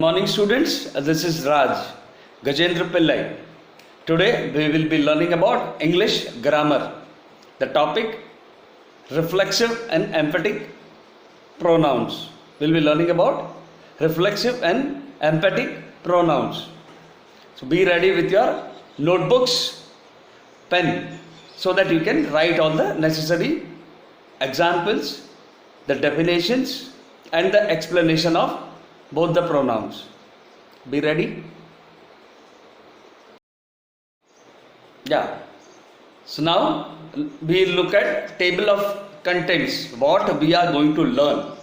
Morning students, this is Raj Gajendra Pillai. Today we will be learning about English grammar. The topic reflexive and emphatic pronouns. We'll be learning about reflexive and emphatic pronouns. So be ready with your notebooks, pen, so that you can write all the necessary examples, the definitions and the explanation of both the pronouns. Be ready? Yeah. So now we look at table of contents. What we are going to learn.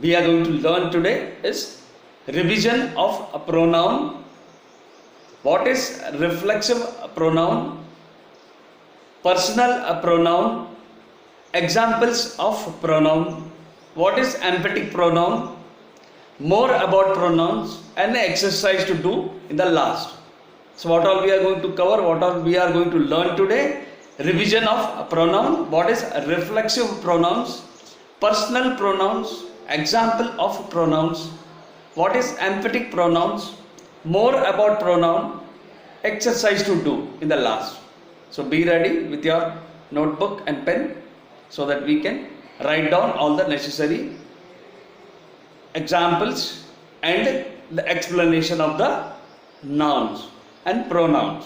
We are going to learn today is revision of a pronoun. What is reflexive pronoun? Personal pronoun. Examples of pronoun. What is emphatic pronoun? More about pronouns and an exercise to do in the last. So what all we are going to cover, what all we are going to learn today? Revision of a pronoun, what is reflexive pronouns, personal pronouns, example of pronouns, what is emphatic pronouns, more about pronoun, exercise to do in the last. So be ready with your notebook and pen so that we can write down all the necessary examples and the explanation of the nouns and pronouns.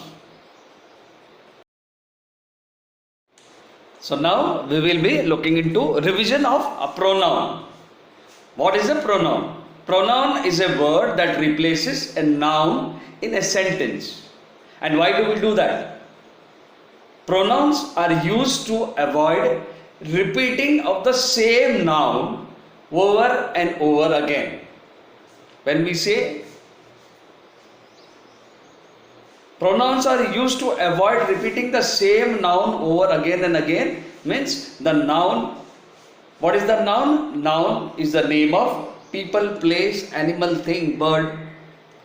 So now we will be looking into revision of a pronoun. What is a pronoun? Pronoun is a word that replaces a noun in a sentence. And why do we do that? Pronouns are used to avoid repeating of the same noun over and over again. When we say pronouns are used to avoid repeating the same noun over again and again, means the noun, what is the noun? Noun is the name of people, place, animal, thing, bird,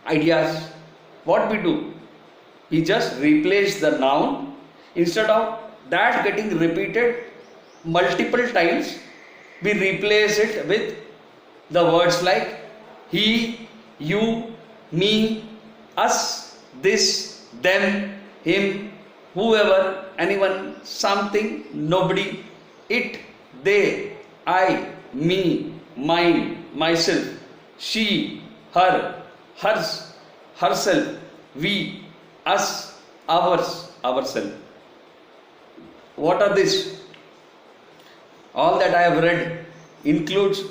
ideas. What we do? We just replace the noun. Instead of that getting repeated multiple times, we replace it with the words like he, you, me, us, this, them, him, whoever, anyone, something, nobody, it, they, I, me, mine, myself, she, her, hers, herself, we, us, ours, ourselves. What are these? All that I have read includes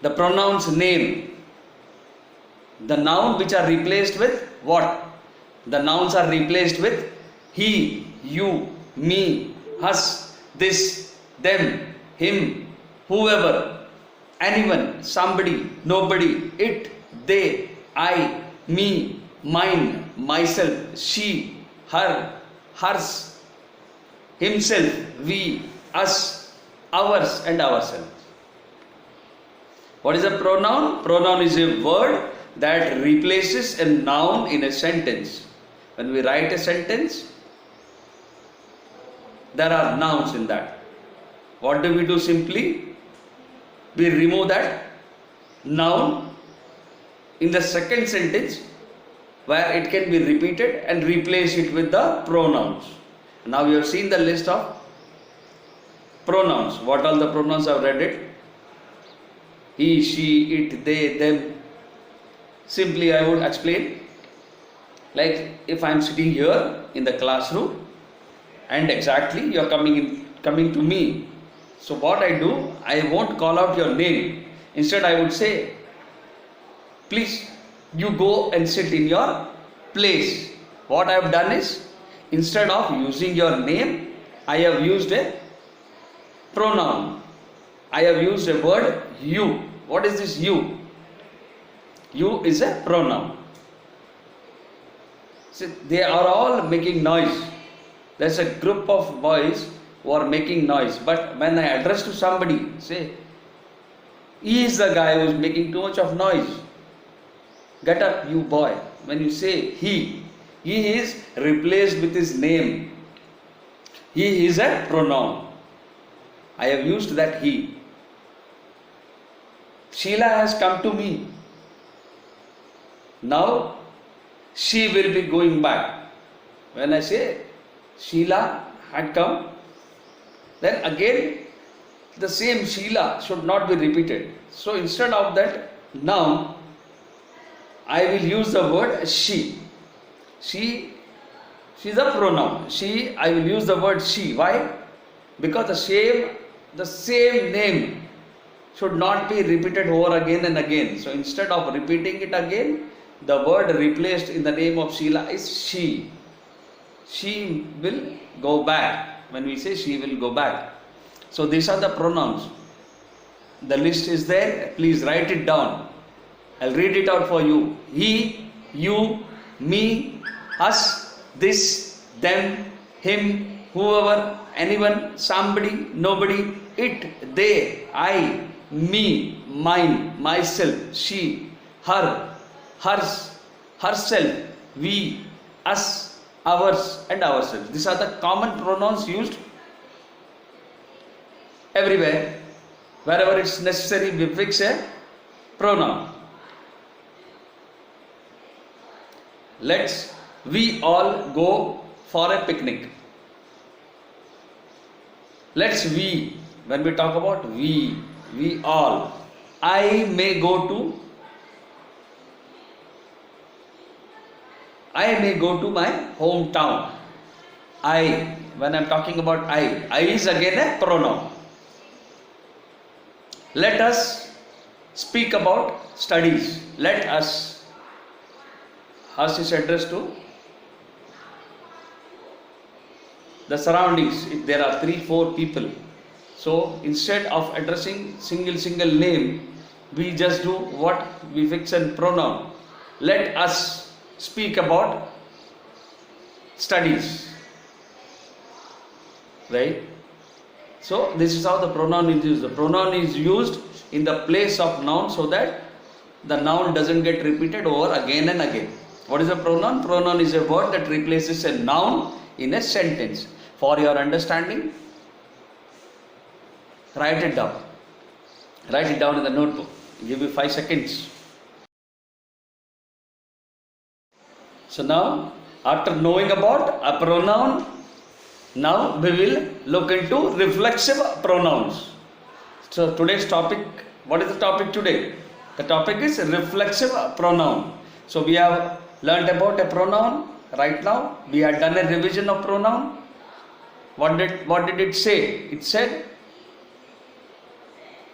the pronouns name, the noun which are replaced with what? The nouns are replaced with he, you, me, us, this, them, him, whoever, anyone, somebody, nobody, it, they, I, me, mine, myself, she, her, hers, himself, we, us, ours and ourselves. What is a pronoun? Pronoun is a word that replaces a noun in a sentence. When we write a sentence, there are nouns in that. What do we do simply? We remove that noun in the second sentence where it can be repeated and replace it with the pronouns. Now we have seen the list of pronouns. What all the pronouns I have read it? He, she, it, they, them. Simply I would explain. Like if I am sitting here in the classroom and exactly you are coming to me. So what I do, I won't call out your name. Instead I would say, please you go and sit in your place. What I have done is, instead of using your name, I have used a pronoun. I have used a word you. What is this you? You is a pronoun. See, they are all making noise. There's a group of boys who are making noise. But when I address to somebody, say, he is the guy who is making too much of noise. Get up, you boy. When you say he is replaced with his name. He is a pronoun. I have used that he. Sheila has come to me. Now she will be going back. When I say Sheila had come, then again the same Sheila should not be repeated. So instead of that, now I will use the word she. She is a pronoun. She, I will use the word she. Why? Because the same name should not be repeated over again and again. So instead of repeating it again, the word replaced in the name of Sheila is she. She will go back. When we say she will go back. So these are the pronouns. The list is there. Please write it down. I'll read it out for you. He, you, me, us, this, them, him, whoever, anyone, somebody, nobody, it, they, I, me, mine, myself, she, her, hers, herself, we, us, ours and ourselves. These are the common pronouns used everywhere. Wherever it's necessary, we fix a pronoun. We all go for a picnic. When we talk about we all. I may go to my hometown. When I'm talking about I is again a pronoun. Let us speak about studies. Let us. Us is addressed to the surroundings. If there are 3-4 people, so instead of addressing single name, we just do what? We fix a pronoun. Let us speak about studies. Right? So this is how the pronoun is used. The pronoun is used in the place of noun so that the noun doesn't get repeated over again and again. What is a pronoun? Pronoun is a word that replaces a noun in a sentence. For your understanding, write it down. Write it down in the notebook. I'll give you 5 seconds. So now, after knowing about a pronoun, now we will look into reflexive pronouns. So today's topic, what is the topic today? The topic is reflexive pronoun. So we have learned about a pronoun. Right now we have done a revision of pronoun. What did it say? It said,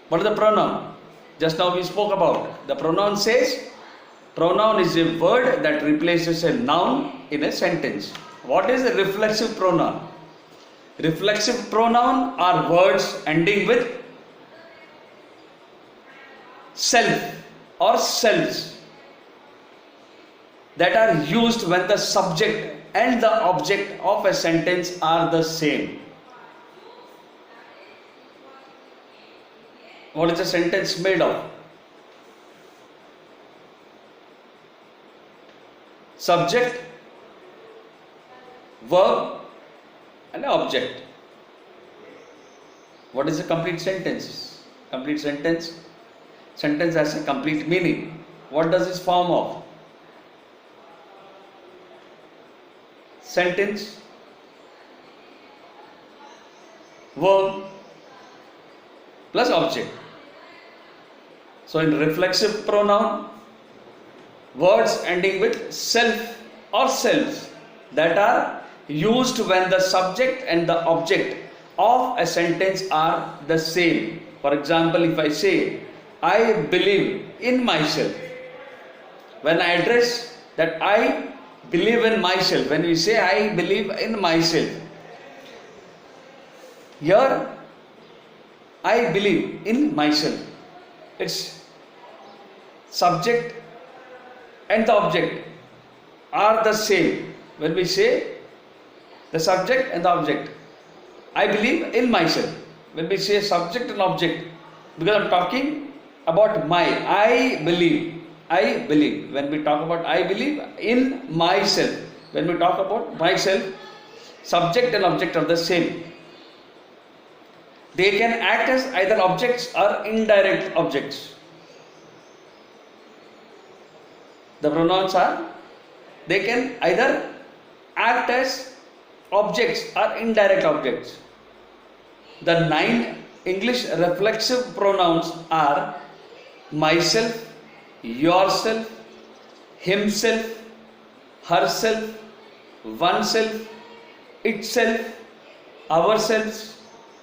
what is the pronoun? Just now we spoke about. The pronoun says, pronoun is a word that replaces a noun in a sentence. What is a reflexive pronoun? Reflexive pronoun are words ending with self or selves that are used when the subject and the object of a sentence are the same. What is a sentence made of? Subject, verb and object. What is a complete sentence? Complete sentence. Sentence has a complete meaning. What does this form of? Sentence, verb plus object. So in reflexive pronoun, words ending with self or selves that are used when the subject and the object of a sentence are the same. For example, if I say, I believe in myself. When I address that I believe in myself, when we say I believe in myself, here I believe in myself. It's subject and the object are the same. When we say the subject and the object, I believe in myself. When we say subject and object, because I'm talking about I believe. When we talk about I believe in myself, when we talk about myself, subject and object are the same. They can act as either objects or indirect objects. The pronouns are, they can either act as objects or indirect objects. The 9 English reflexive pronouns are myself, yourself, himself, herself, oneself, itself, ourselves,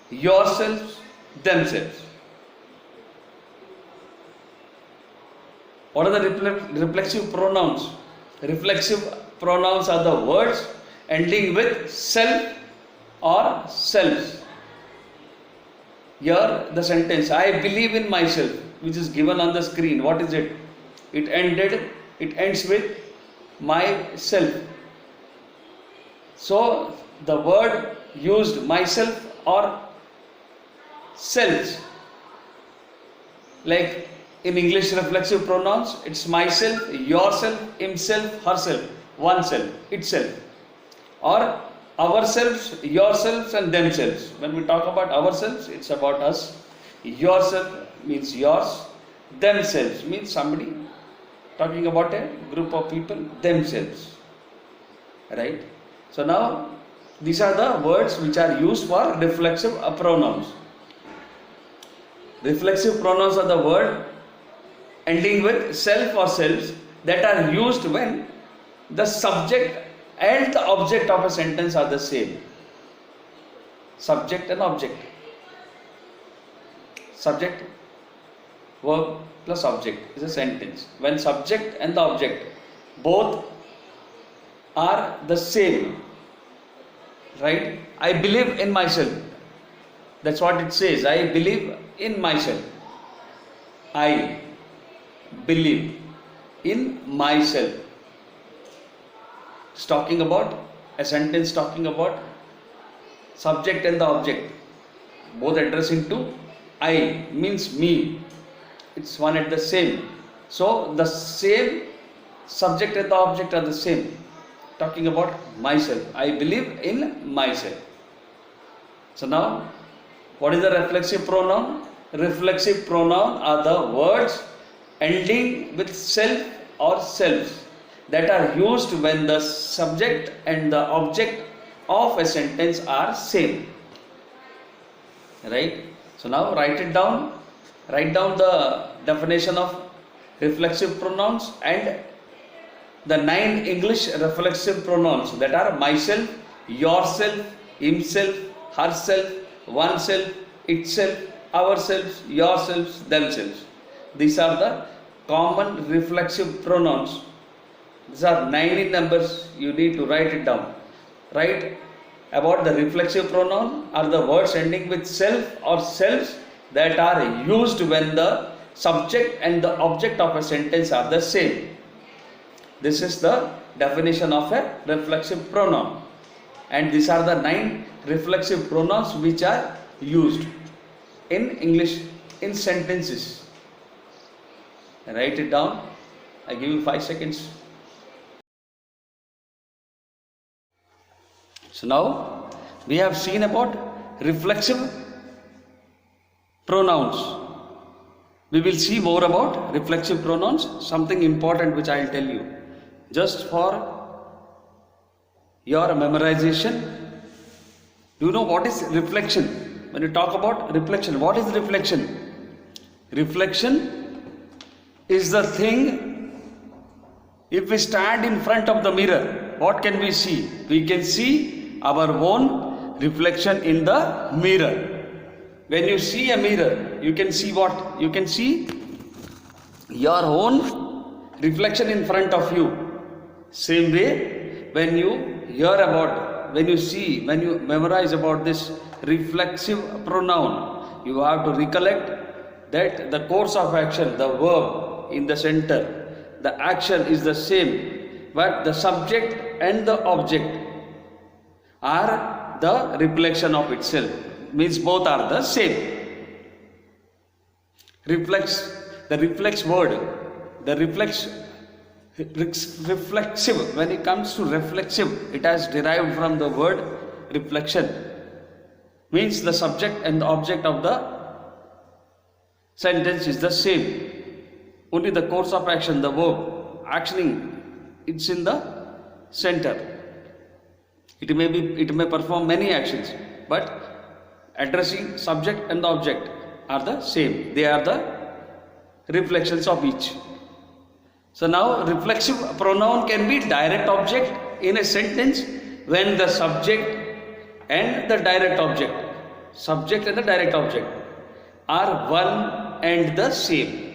yourselves, themselves. What are the reflexive pronouns? Reflexive pronouns are the words ending with self or selves. Here the sentence, I believe in myself, which is given on the screen. What is it? It ends with myself. So the word used myself or selves. Like in English reflexive pronouns, it's myself, yourself, himself, herself, oneself, itself. Or ourselves, yourselves and themselves. When we talk about ourselves, it's about us. Yourself means yours. Themselves means somebody. Talking about a group of people, themselves. Right? So now, these are the words which are used for reflexive pronouns. Reflexive pronouns are the word ending with self or selves that are used when the subject and the object of a sentence are the same. Subject and object. Subject, verb plus object is a sentence. When subject and the object both are the same, right? I believe in myself. That's what it says. I believe in myself. I believe in myself. It's talking about a sentence talking about subject and the object, both addressing to I, means me. It's one and the same. So the same subject and the object are the same. Talking about myself. I believe in myself. So now, what is the reflexive pronoun? Reflexive pronoun are the words ending with self or selves that are used when the subject and the object of a sentence are same. Right? So now write it down. Write down the definition of reflexive pronouns and the 9 English reflexive pronouns that are myself, yourself, himself, herself, oneself, itself, ourselves, yourselves, themselves. These are the common reflexive pronouns. These are 9 in numbers. You need to write it down. Write about the reflexive pronoun are the words ending with self or selves that are used when the subject and the object of a sentence are the same. This is the definition of a reflexive pronoun. And these are the 9 reflexive pronouns which are used in English in sentences. Write it down. I give you 5 seconds. So now we have seen about reflexive pronouns. We will see more about reflexive pronouns, something important which I will tell you. Just for your memorization, do you know what is reflection? When you talk about reflection, what is reflection? Reflection is the thing, if we stand in front of the mirror, what can we see? We can see our own reflection in the mirror. When you see a mirror, you can see what? You can see your own reflection in front of you. Same way, when you hear about, when you memorize about this reflexive pronoun, you have to recollect that the course of action, the verb in the center, the action is the same, but the subject and the object are the reflection of itself. Means both are the same. The reflex word, the reflexive, when it comes to reflexive, it has derived from the word reflection. Means the subject and the object of the sentence is the same. Only the course of action, the verb, actioning, it's in the center. It may perform many actions, but addressing subject and the object are the same. They are the reflections of each. So now reflexive pronoun can be direct object in a sentence when the subject and the direct object are one and the same.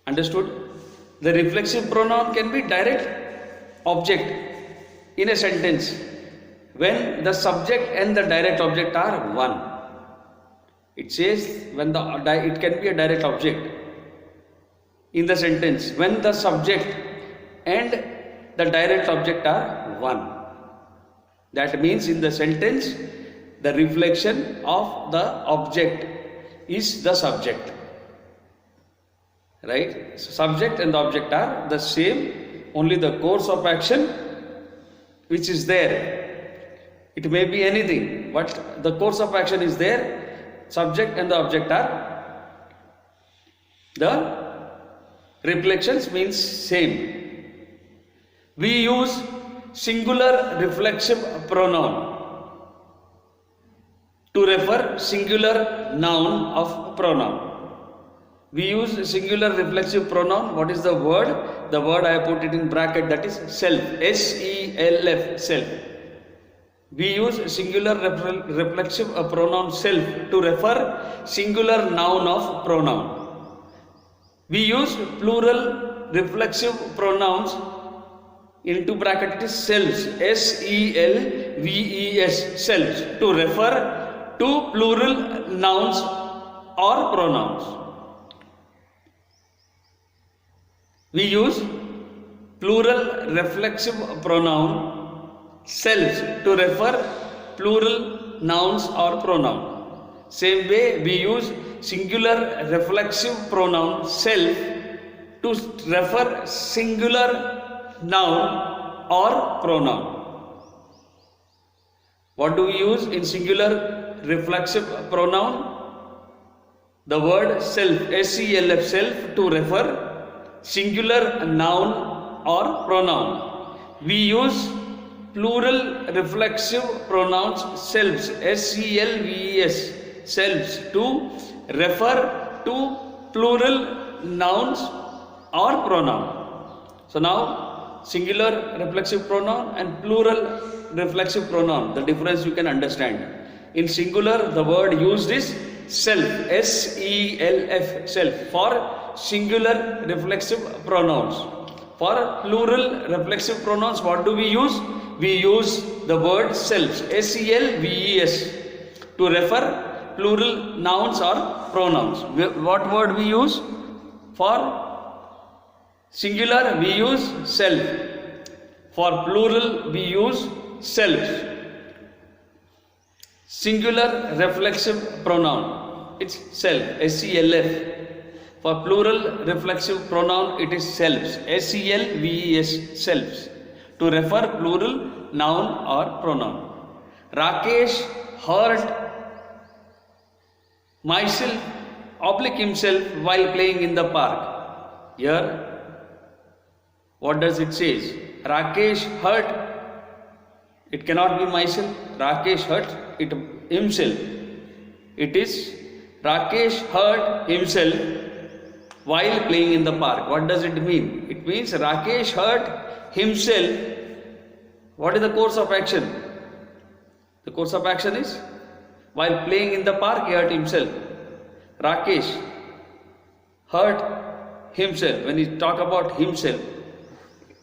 Understood? The reflexive pronoun can be direct object in a sentence when the subject and the direct object are one. It says when it can be a direct object in the sentence when the subject and the direct object are one. That means in the sentence the reflection of the object is the subject. Right? So subject and the object are the same, only the course of action which is there. It may be anything, but the course of action is there. Subject and the object are the reflections, means same. We use singular reflexive pronoun to refer singular noun of pronoun. We use singular reflexive pronoun. What is the word? The word I have put it in bracket, that is self. S-E-L-F, self. We use singular reflexive pronoun self to refer singular noun of pronoun. We use plural reflexive pronouns into bracket, it is selves, S-E-L-V-E-S, selves, to refer to plural nouns or pronouns. We use plural reflexive pronoun selves to refer plural nouns or pronoun. Same way we use singular reflexive pronoun self to refer singular noun or pronoun. What do we use in singular reflexive pronoun? The word self, S-E-L-F, self, to refer singular noun or pronoun. We use plural reflexive pronouns selves, S-E-L-V-E-S, selves, to refer to plural nouns or pronoun. So now singular reflexive pronoun and plural reflexive pronoun, the difference you can understand. In singular the word used is self, S-E-L-F, self, for singular reflexive pronouns. For plural reflexive pronouns, what do we use? We use the word selves, S-E-L-V-E-S, to refer plural nouns or pronouns. What word we use? For singular we use self, for plural we use selves. Singular reflexive pronoun, it's self, S-E-L-F. For plural reflexive pronoun, it is selves, S-E-L-V-E-S, selves, to refer plural noun or pronoun. Rakesh hurt myself / himself while playing in the park. Here, what does it say? Rakesh hurt. It cannot be myself. Rakesh hurt it himself. It is Rakesh hurt himself while playing in the park. What does it mean? It means Rakesh hurt himself. What is the course of action? The course of action is while playing in the park he hurt himself. Rakesh hurt himself. When he talk about himself,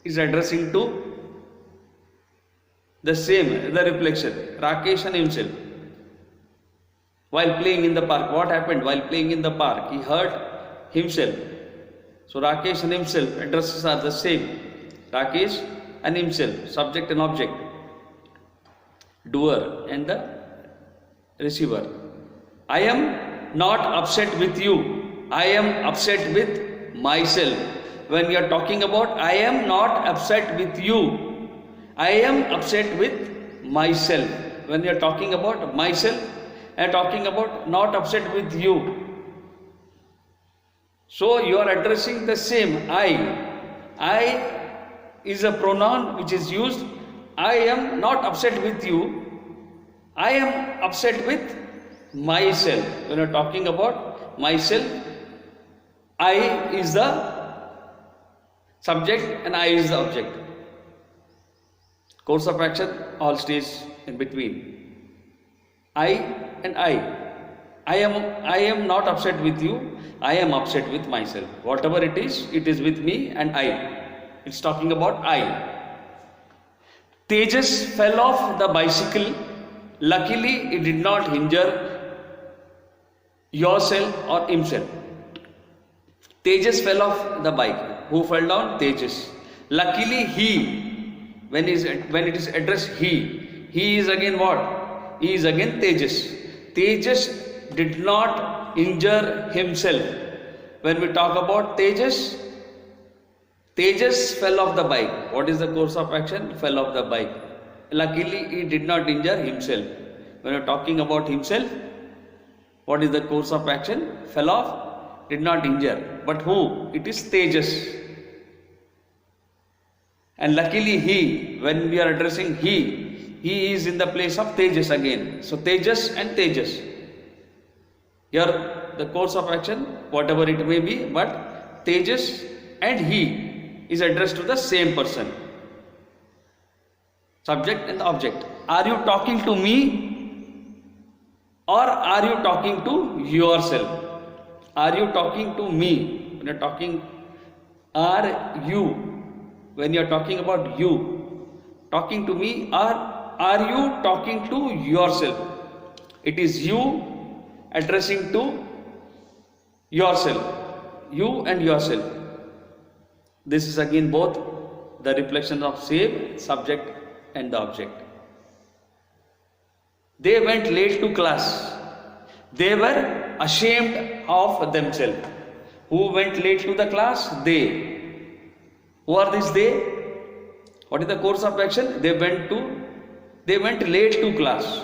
is addressing to the same, the reflection, Rakesh and himself. While playing in the park, what happened? While playing in the park, he hurt himself. So Rakesh and himself, addresses are the same. Rakesh and himself, subject and object, doer and the receiver. I am not upset with you. I am upset with myself. When you are talking about I am not upset with you, I am upset with myself. When you are talking about myself, I am talking about not upset with you. So you are addressing the same I. I is a pronoun which is used. I am not upset with you. I am upset with myself. When you are talking about myself, I is the subject and I is the object. Course of action all stays in between. I and I. I am not upset with you. I am upset with myself. Whatever it is with me and I. It's talking about I. Tejas fell off the bicycle. Luckily, it did not injure yourself or himself. Tejas fell off the bike. Who fell down? Tejas. Luckily, he. When it is addressed he is again what? He is again Tejas. Tejas did not injure himself. When we talk about Tejas fell off the bike. What is the course of action? Fell off the bike. Luckily, he did not injure himself. When we are talking about himself, what is the course of action? Fell off, did not injure. But who? It is Tejas. And luckily he, when we are addressing he is in the place of Tejas again. So Tejas and Tejas. Here the course of action, whatever it may be, but Tejas and he is addressed to the same person. Subject and object. Are you talking to me or are you talking to yourself? Are you talking to me? When you are talking, are you? When you are talking about you, talking to me, or are you talking to yourself? It is you addressing to yourself, you and yourself. This is again both the reflection of same subject and the object. They went late to class. They were ashamed of themselves. Who went late to the class? They. Who are these they? What is the course of action? They went late to class.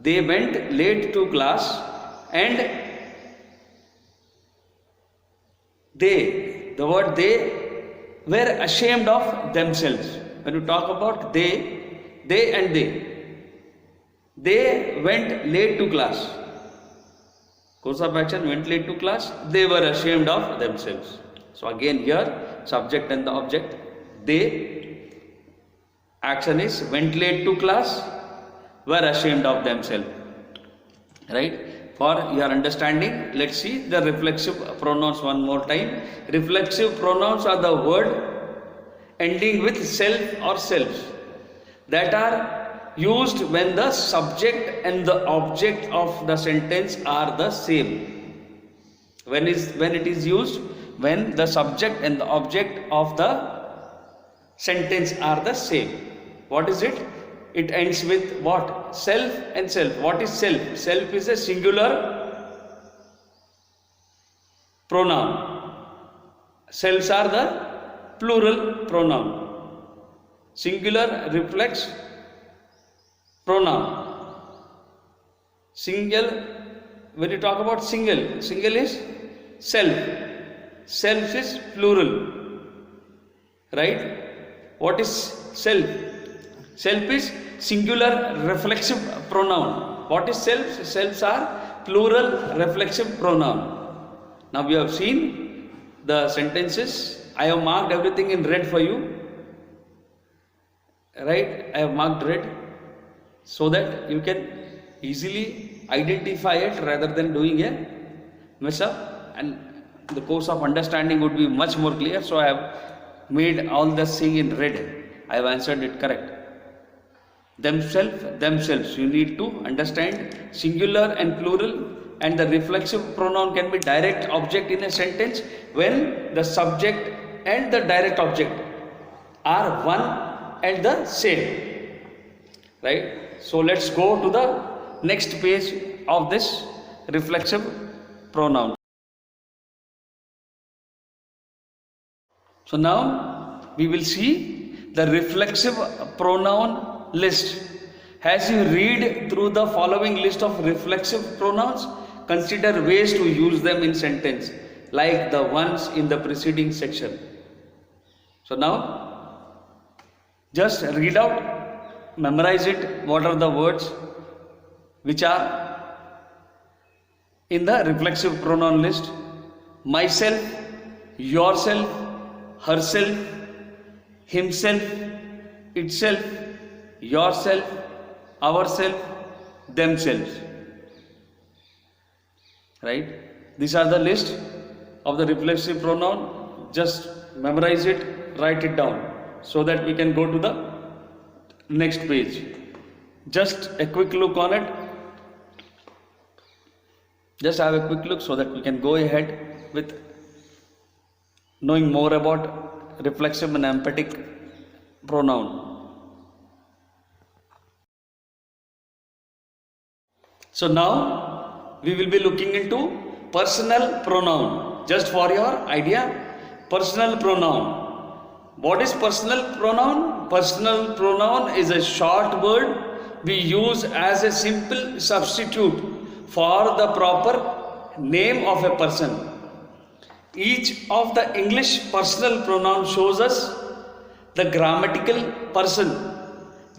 They went late to class and the word they were ashamed of themselves. When you talk about they and they went late to class. Course of action, went late to class, they were ashamed of themselves. So again here, subject and the object, they, action is went late to class, were ashamed of themselves. Right? For your understanding, let's see the reflexive pronouns one more time. Reflexive pronouns are the word ending with self or selves that are used when the subject and the object of the sentence are the same. When it is used when the subject and the object of the sentence are the same. What is it? It ends with what? Self and self. What is self? Self is a singular pronoun. Selves are the plural pronoun. Singular reflex pronoun. Single, when you talk about single is self. Self is plural. Right? What is self? Self is singular reflexive pronoun. What is self? Selves are plural reflexive pronoun. Now we have seen the sentences. I have marked everything in red for you. Right? I have marked red so that you can easily identify it rather than doing a mess up, and the course of understanding would be much more clear. So I have made all the thing in red. I have answered it correct. Themselves. You need to understand singular and plural, and the reflexive pronoun can be direct object in a sentence when the subject and the direct object are one and the same. Right? So let's go to the next page of this reflexive pronoun. So now we will see the reflexive pronoun list. As you read through the following list of reflexive pronouns, consider ways to use them in sentence. like the ones in the preceding section. So now, just read out, memorize it, what are the words which are in the reflexive pronoun list. Myself, yourself, herself, himself, itself, yourself, ourself, themselves. Right? These are the list of the reflexive pronoun. Just memorize it, write it down so that we can go to the next page. Just a quick look on it. Just have a quick look so that we can go ahead with knowing more about reflexive and emphatic pronoun. So now we will be looking into personal pronoun. Just for your idea, personal pronoun. What is personal pronoun? Personal pronoun is a short word we use as a simple substitute for the proper name of a person. Each of the English personal pronoun shows us the grammatical person,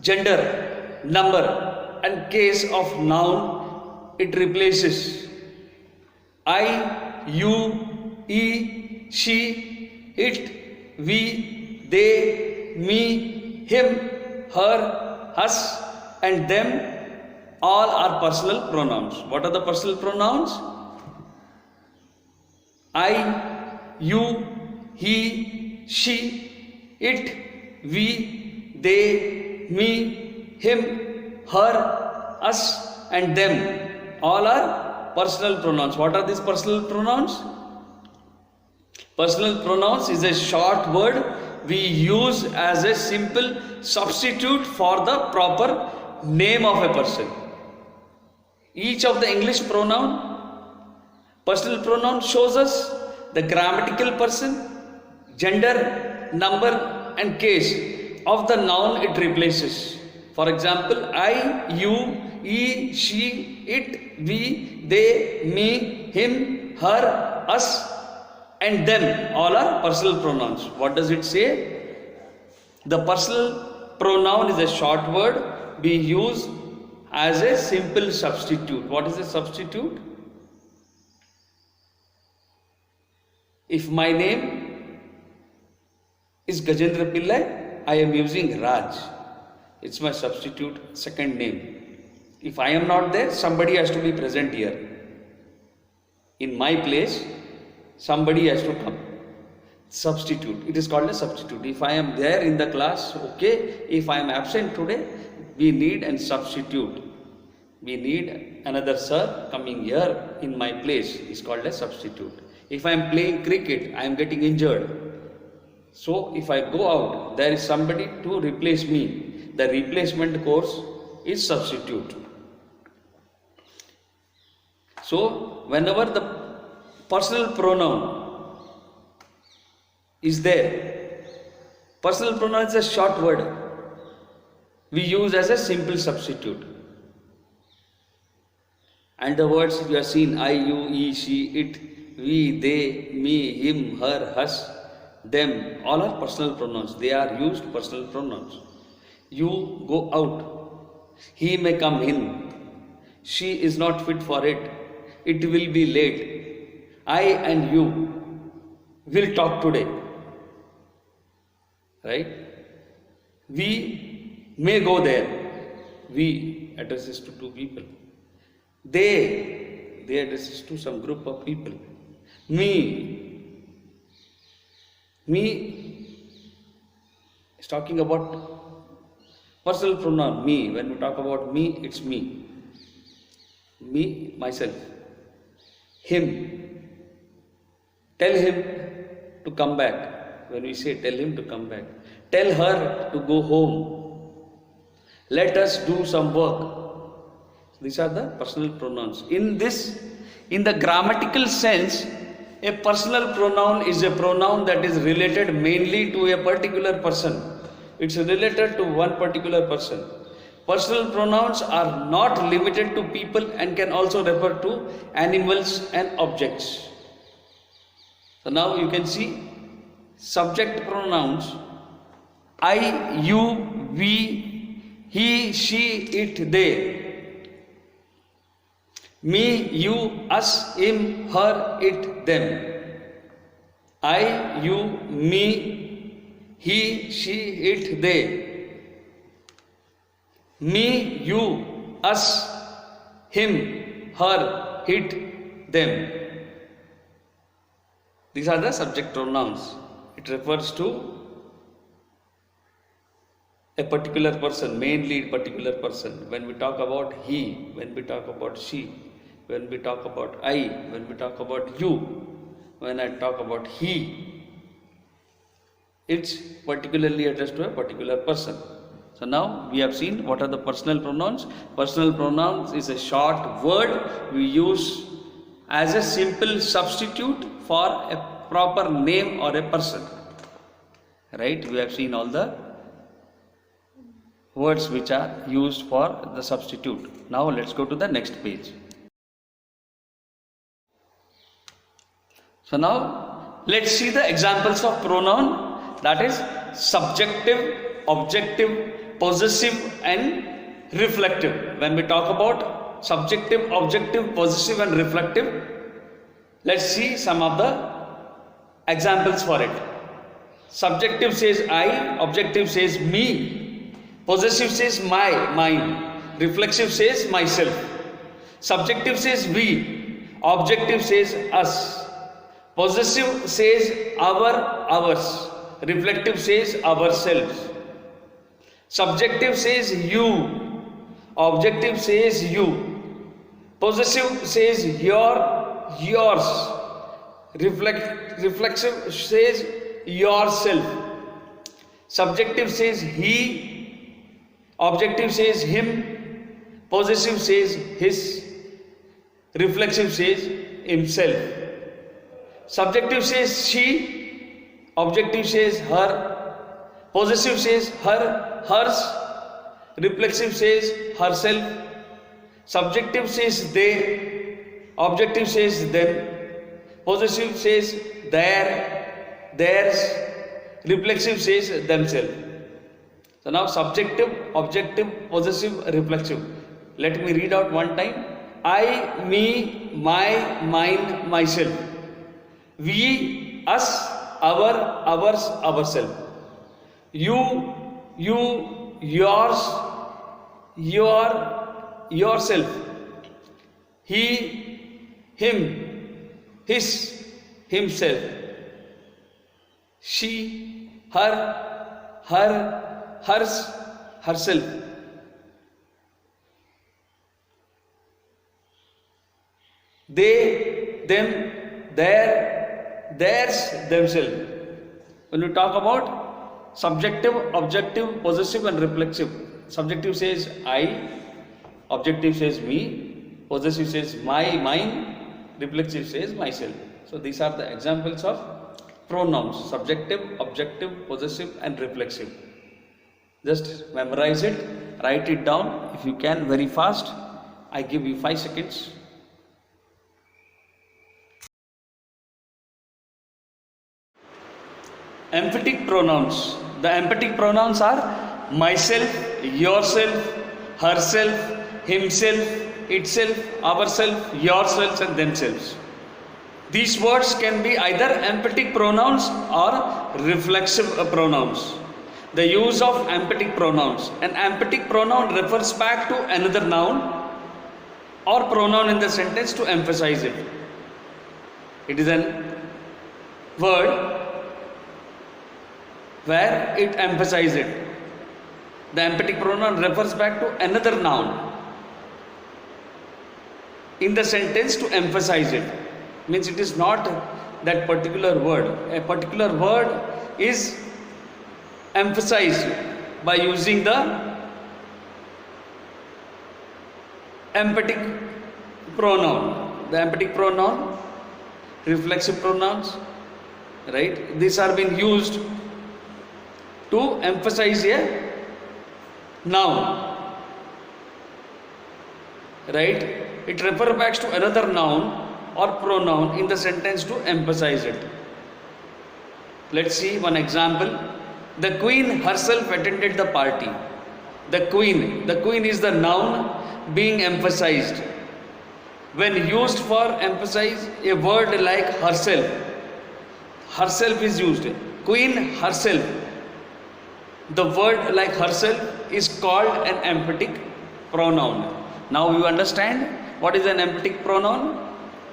gender, number, and case of noun it replaces. I, you, he, she, it, we, they, me, him, her, us, and them all are personal pronouns. What are the personal pronouns? I, you, he, she, it, we, they, me, him, her, us, and them all are personal pronouns. What are these personal pronouns? Personal pronouns is a short word we use as a simple substitute for the proper name of a person. Each of the English personal pronoun shows us the grammatical person, gender, number, and case of the noun it replaces. For example, I, you, he, she, it, we, they, me, him, her, us, and them all are personal pronouns. What does it say? The personal pronoun is a short word we use as a simple substitute. What is a substitute? If my name is Gajendra Pillai, I am using Raj. It's my substitute second name. If I am not there, somebody has to be present here. In my place, somebody has to come. Substitute. It is called a substitute. If I am there in the class, okay. If I am absent today, we need a substitute. We need another sir coming here in my place. It's called a substitute. If I am playing cricket, I am getting injured. So if I go out, there is somebody to replace me. The replacement course is substitute. So whenever the personal pronoun is there, personal pronoun is a short word we use as a simple substitute. And the words you have seen, I, you, he, she, it, we, they, me, him, her, us, them, all are personal pronouns. They are used personal pronouns. You go out, he may come in, she is not fit for it, it will be late, I and you will talk today. Right? We may go there. We addresses to two people. They addresses to some group of people. Me is talking about personal pronoun, me. When we talk about me, it's me. Me, myself. Him. Tell him to come back. When we say tell him to come back. Tell her to go home. Let us do some work. These are the personal pronouns. In the grammatical sense, a personal pronoun is a pronoun that is related mainly to a particular person. It's related to one particular person. Personal pronouns are not limited to people and can also refer to animals and objects. So now you can see subject pronouns I, you, we, he, she, it, they. Me, you, us, him, her, it, them. I, you, me, he, she, it, they. Me, you, us, him, her, it, them. These are the subject pronouns. It refers to a particular person, mainly particular person. When we talk about he, when we talk about she, when we talk about I, when we talk about you, when I talk about he, it's particularly addressed to a particular person. So now we have seen what are the personal pronouns. Personal pronouns is a short word we use as a simple substitute for a proper name or a person. Right? We have seen all the words which are used for the substitute. Now let's go to the next page. So now let's see the examples of pronoun, that is subjective, objective, possessive and reflective. When we talk about subjective, objective, possessive and reflective, let's see some of the examples for it. Subjective says I, objective says me, possessive says my, mine, reflexive says myself. Subjective says we, objective says us, possessive says our, ours, reflective says ourselves. Subjective says you, objective says you, possessive says your, yours, reflexive says yourself. Subjective says he, objective says him, possessive says his, reflexive says himself. Subjective says she, objective says her, possessive says her, hers, reflexive says herself. Subjective says they, objective says them, possessive says their, theirs, reflexive says themselves. So now subjective, objective, possessive, reflexive. Let me read out one time. I, me, my, mine, myself. We, us, our, ours, ourselves. You, yours, your, yourself. He, him, his, himself. She, her, hers, herself. They, them, their, theirs, themselves. When we talk about subjective, objective, possessive and reflexive, subjective says I, objective says me, possessive says my, mine, reflexive says myself. So these are the examples of pronouns: subjective, objective, possessive and reflexive. Just memorize it, write it down if you can very fast. I give you 5 seconds. Emphatic pronouns. The emphatic pronouns are myself, yourself, herself, himself, itself, ourself, yourselves and themselves. These words can be either emphatic pronouns or reflexive pronouns. The use of emphatic pronouns. An emphatic pronoun refers back to another noun or pronoun in the sentence to emphasize it. It is a word where it emphasizes it. The emphatic pronoun refers back to another noun in the sentence to emphasize it. Means it is not that particular word. A particular word is emphasized by using the emphatic pronoun. The emphatic pronoun, reflexive pronouns, right? These are being used to emphasize a noun, right? It refers back to another noun or pronoun in the sentence to emphasize it. Let's see one example. The queen herself attended the party. The queen is the noun being emphasized. When used for emphasize, a word like herself is used. Queen herself. The word like herself is called an emphatic pronoun. Now you understand what is an emphatic pronoun?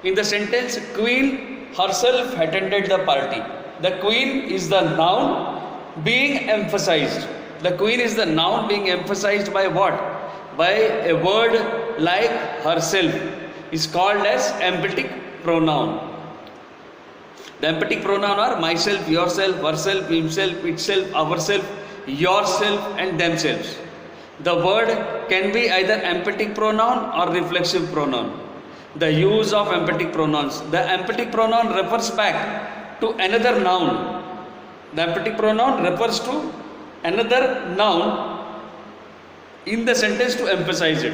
In the sentence, queen herself attended the party. The queen is the noun being emphasized. The queen is the noun being emphasized by what? By a word like herself is called as emphatic pronoun. The emphatic pronoun are myself, yourself, herself, himself, itself, ourself, yourself and themselves. The word can be either emphatic pronoun or reflexive pronoun. The use of emphatic pronouns. The emphatic pronoun refers back to another noun. The emphatic pronoun refers to another noun in the sentence to emphasize it.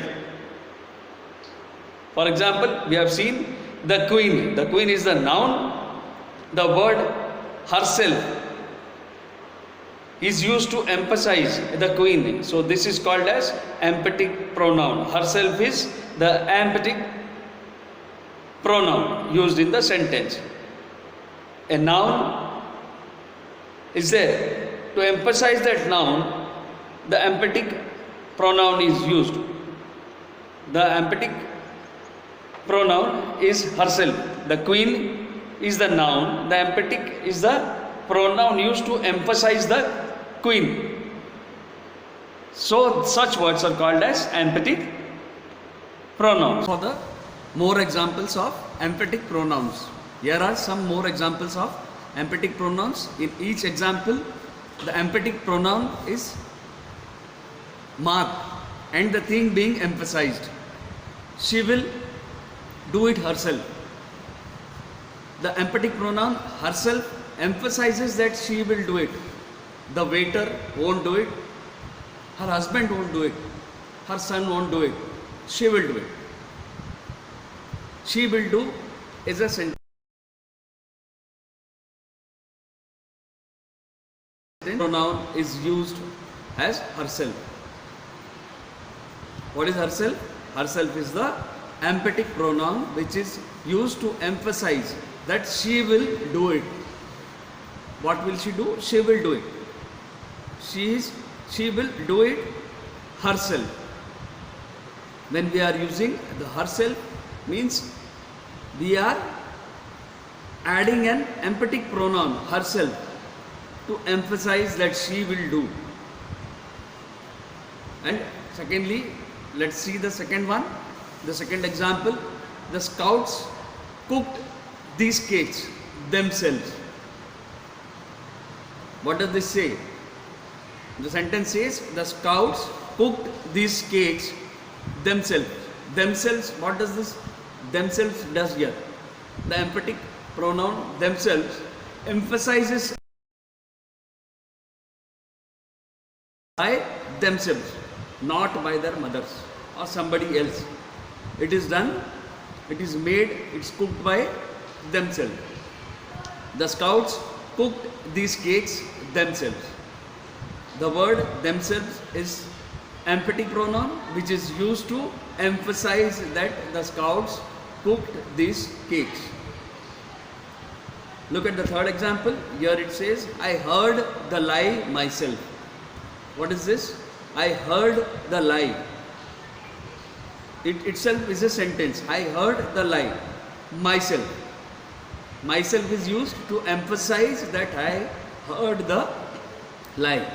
For example, we have seen the queen. The queen is the noun. The word herself is used to emphasize the queen. So this is called as emphatic pronoun. Herself is the emphatic pronoun used in the sentence. A noun is there. To emphasize that noun, the emphatic pronoun is used. The emphatic pronoun is herself. The queen is the noun. The emphatic is the pronoun used to emphasize the queen. So such words are called as emphatic pronouns. For the more examples of emphatic pronouns, here are some more examples of emphatic pronouns. In each example, the emphatic pronoun is marked and the thing being emphasized. She will do it herself. The emphatic pronoun herself emphasizes that she will do it. The waiter won't do it. Her husband won't do it. Her son won't do it. She will do it. She will do is a sentence. Pronoun is used as herself. What is herself? Herself is the emphatic pronoun which is used to emphasize that she will do it. What will she do? She will do it. She will do it herself. When we are using the herself, means we are adding an emphatic pronoun herself to emphasize that she will do. And secondly, let's see the second one. The second example, the scouts cooked these cakes themselves. What does this say? The sentence says the scouts cooked these cakes themselves. Themselves, what does this themselves does here? The emphatic pronoun themselves emphasizes by themselves, not by their mothers or somebody else. It is done, it is made, it's cooked by themselves. The scouts cooked these cakes themselves. The word themselves is emphatic pronoun which is used to emphasize that the scouts cooked these cakes. Look at the third example. Here it says, I heard the lie myself. What is this? I heard the lie. It itself is a sentence. I heard the lie myself. Myself is used to emphasize that I heard the lie.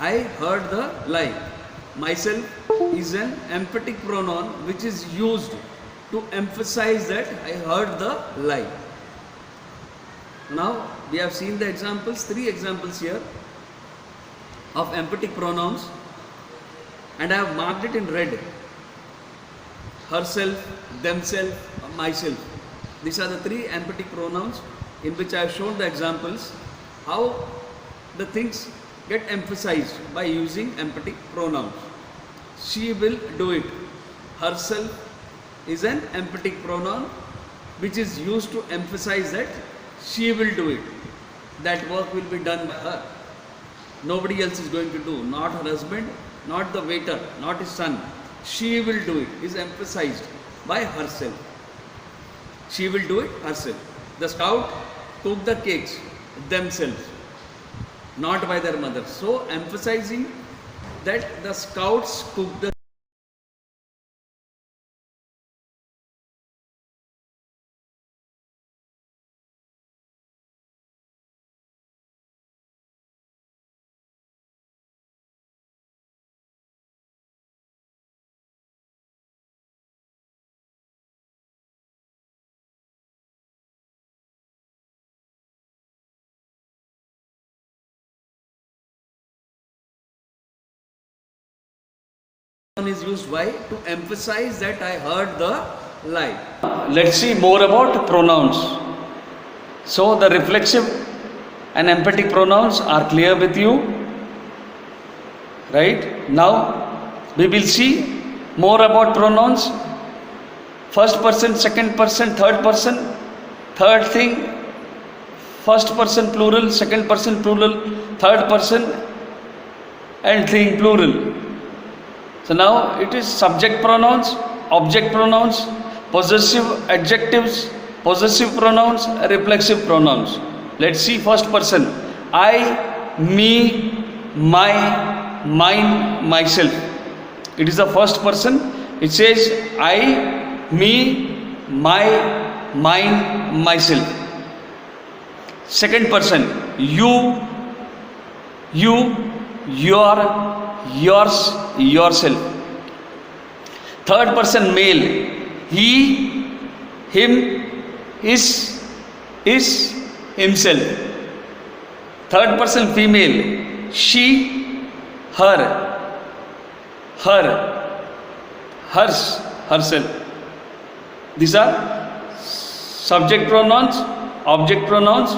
I heard the lie. Myself is an emphatic pronoun which is used to emphasize that I heard the lie. Now we have seen the examples, 3 examples here of emphatic pronouns, and I have marked it in red. Herself, themselves, myself. These are the 3 emphatic pronouns in which I have shown the examples how the things get emphasized by using emphatic pronouns. She will do it. Herself is an emphatic pronoun which is used to emphasize that She will do it. That work will be done by her. Nobody else is going to do. Not her husband, not the waiter, not his son. She will do it. Is emphasized by herself. She will do it herself. The scout cook the cakes themselves, not by their mother. So emphasizing that the scouts cook the is used why? To emphasize that I heard the lie. Let's see more about pronouns. So the reflexive and emphatic pronouns are clear with you, right? Now we will see more about pronouns. First person, second person, third person. Third thing, first person plural, second person plural, third person and thing plural. So now it is subject pronouns, object pronouns, possessive adjectives, possessive pronouns, reflexive pronouns. Let's see first person. I, me, my, mine, myself. It is the first person. It says I, me, my, mine, myself. Second person. You, your, yours, yourself. Third person male. He, him, his, himself. Third person female. She, her, hers, herself. These are subject pronouns, object pronouns,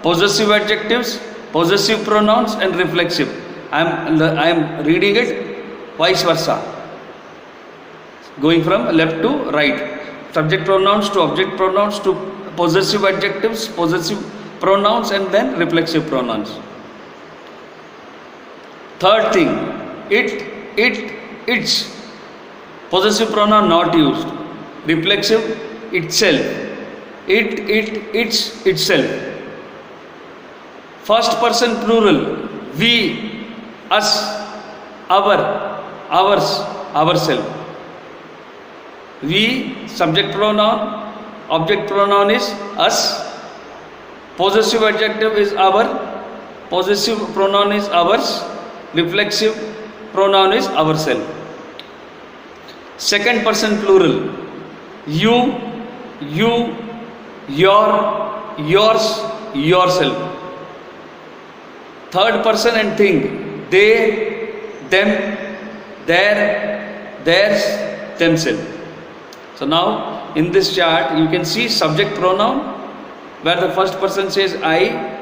possessive adjectives, possessive pronouns and reflexive. I am reading it vice versa, going from left to right. Subject pronouns to object pronouns to possessive adjectives, possessive pronouns and then reflexive pronouns. Third thing, its. Possessive pronoun not used. Reflexive, itself. Its, itself. First person plural, we, us, our, ours, ourselves. We, subject pronoun, object pronoun is us, possessive adjective is our, possessive pronoun is ours, reflexive pronoun is ourselves. Second person plural, you, your, yours, yourself. Third person and thing, they, them, their, theirs, themselves. So now in this chart you can see subject pronoun where the first person says I,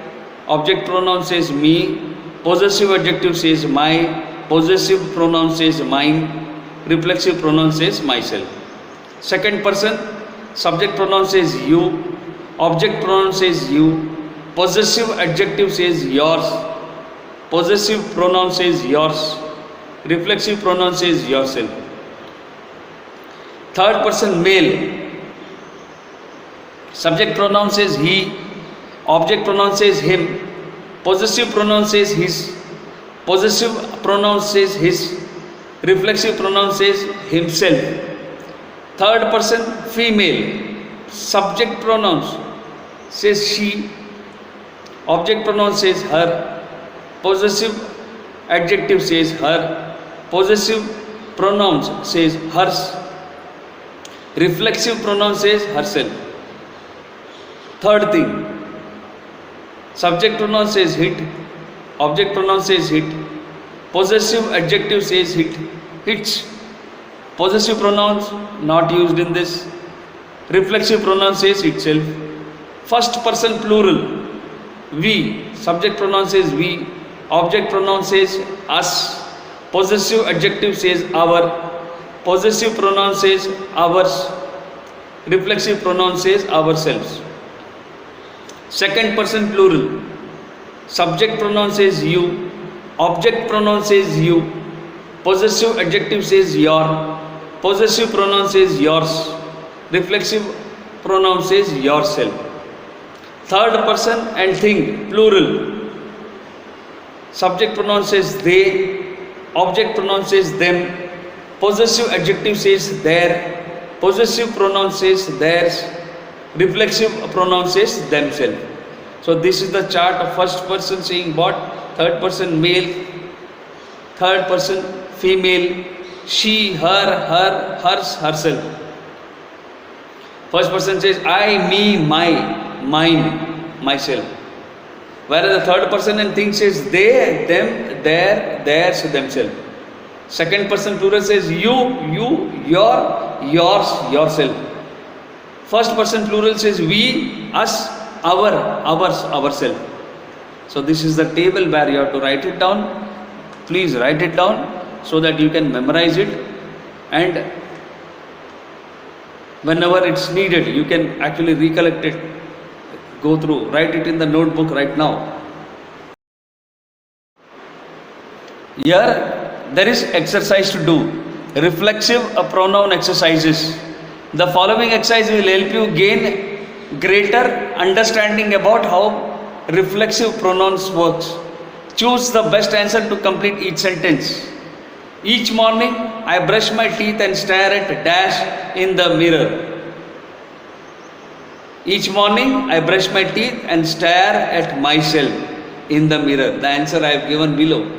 object pronoun says me, possessive adjective says my, possessive pronoun says mine, reflexive pronoun says myself. Second person, subject pronoun says you, object pronoun says you, possessive adjective says yours, possessive pronoun says yours, reflexive pronoun says yourself. Third person male, subject pronoun says he, object pronoun says him, possessive pronoun says his, possessive pronoun says his, reflexive pronoun says himself. Third person female, subject pronouns says she, object pronoun says her, possessive adjective says her, possessive pronouns says hers, reflexive pronoun says herself. Third thing, subject pronoun says it, object pronoun says it, possessive adjective says it, its, possessive pronouns not used in this, reflexive pronoun says itself. First person plural, we, subject pronoun says we, object pronoun says us, possessive adjective says our, possessive pronoun says ours, reflexive pronoun says ourselves. Second person plural. Subject pronoun says you. Object pronoun says you. Possessive adjective says your. Possessive pronoun says yours. Reflexive pronoun says yourself. Third person and thing, plural. Subject pronoun says they. Object pronoun says them. Possessive adjective says their. Possessive pronoun says theirs. Reflexive pronoun says themselves. So this is the chart of first person saying what, third person male, third person female, she, her, hers, herself. First person says I, me, my, mine, myself. Whereas the third person and thing says they, them, their, theirs, themselves. Second person plural says you, your, yours, yourself. First person plural says we, us, our, ours, ourself. So this is the table where you have to write it down. Please write it down so that you can memorize it, and whenever it's needed you can actually recollect it, go through, write it in the notebook right now. Here there is exercise to do, reflexive pronoun exercises. The following exercise will help you gain greater understanding about how reflexive pronouns works. Choose the best answer to complete each sentence. Each morning I brush my teeth and stare at dash in the mirror. Each morning I brush my teeth and stare at myself in the mirror. The answer I have given below.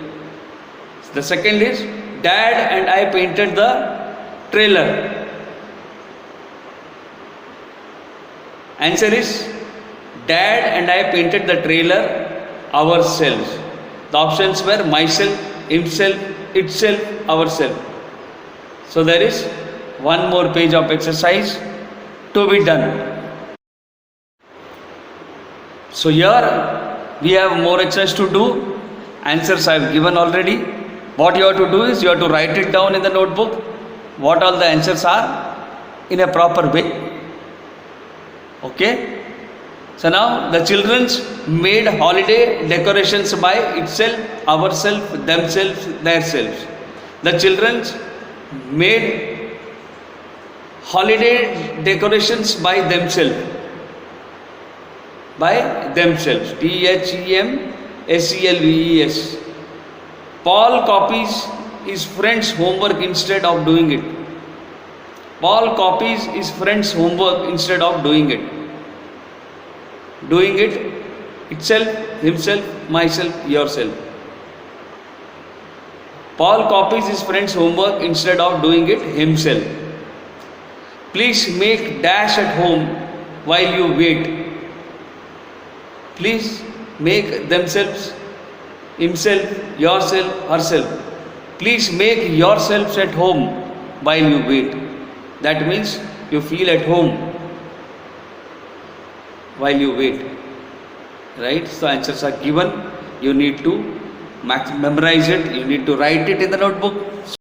The second is Dad and I painted the trailer. Answer is Dad and I painted the trailer ourselves. The options were myself, himself, itself, ourselves. So there is one more page of exercise to be done. So here we have more exercise to do. Answers I have given already. What you have to do is you have to write it down in the notebook, what all the answers are in a proper way. Okay? So now the children's made holiday decorations by itself, ourselves, themselves, theirselves. The children's made holiday decorations by themselves. By themselves. THEMSELVES. Paul copies his friend's homework instead of doing it. Paul copies his friend's homework instead of doing it. Doing it itself, himself, myself, yourself. Paul copies his friend's homework instead of doing it himself. Please make dash at home while you wait. Please make themselves, himself, yourself, herself. Please make yourselves at home while you wait. That means you feel at home while you wait. Right? So answers are given. You need to memorize it. You need to write it in the notebook.